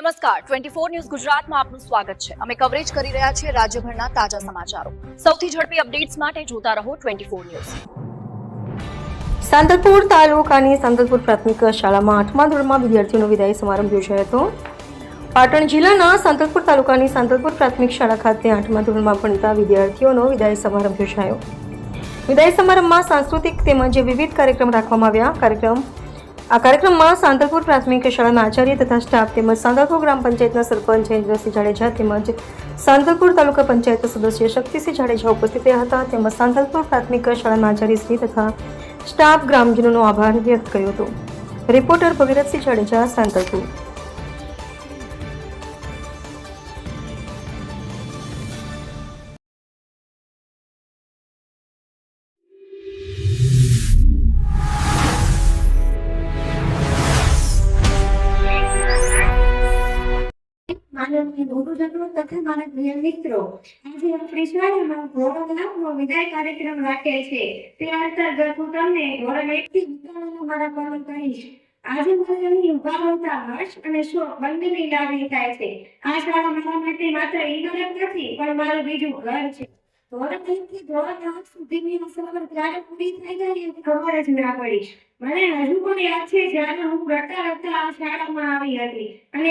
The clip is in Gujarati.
નમસ્કાર 24 ન્યૂઝ ગુજરાતમાં આપનું સ્વાગત છે। અમે કવરેજ કરી રહ્યા છીએ રાજ્યભરના તાજા સમાચારો। સૌથી ઝડપી અપડેટ્સ માટે જોતા રહો 24 ન્યૂઝ। સાંતલપુર તાલુકાની સાંતલપુર પ્રાથમિક શાળામાં 8મા ધોરણમાં વિદ્યાર્થીઓનો વિદાય સમારંભ યોજાયો હતો। પાટણ જિલ્લાના સાંતલપુર તાલુકાની સાંતલપુર પ્રાથમિક શાળા ખાતે 8મા ધોરણમાં ભણતા વિદ્યાર્થીઓનો વિદાય સમારંભ યોજાયો। વિદાય સમારંભમાં સાંસ્કૃતિક તેમજ વિવિધ કાર્યક્રમ રાખવામાં આવ્યા। આ કાર્યક્રમમાં સાંતલપુર પ્રાથમિક શાળાના આચાર્ય તથા સ્ટાફ તેમજ સાંતલપુર ગ્રામ પંચાયતના સરપંચ ઇન્દ્રસિંહ જાડેજા તેમજ સાંતલપુર તાલુકા પંચાયત સદસ્ય શક્તિસિંહ જાડેજા ઉપસ્થિત રહ્યા હતા। તેમજ સાંતલપુર પ્રાથમિક શાળાના આચાર્યશ્રી તથા સ્ટાફ ગ્રામજનોનો આભાર વ્યક્ત કર્યો હતો। રિપોર્ટર ભગીરથસિંહ જાડેજા, સાંતલપુર। માનવની ગુરુજનો તથા મારા પ્રિય મિત્રો, આજે આપણી શાળામાં ધોરણ 9નો વિદાય કાર્યક્રમ રાખેલ છે। તે અંતર્ગત હું તમને ધોરણ 1 થી વિદાયના મારા પગલું કહીશ। આજે મને અહીં ઉભા રહેતા હર્ષ અને શોક બંનેની લાગણી થાય છે। આ શાળા મારા માટે માત્ર ઇમારત નથી, પણ મારું બીજું ઘર છે। ધોરણ 1 થી ધોરણ 8 સુધીની સફર ક્યારે પૂરી થઈ ગઈ એની ખબર જ ના પડી। મને હજુ પણ યાદ છે જ્યારે હું રડતા રડતા આ શાળામાં આવી હતી અને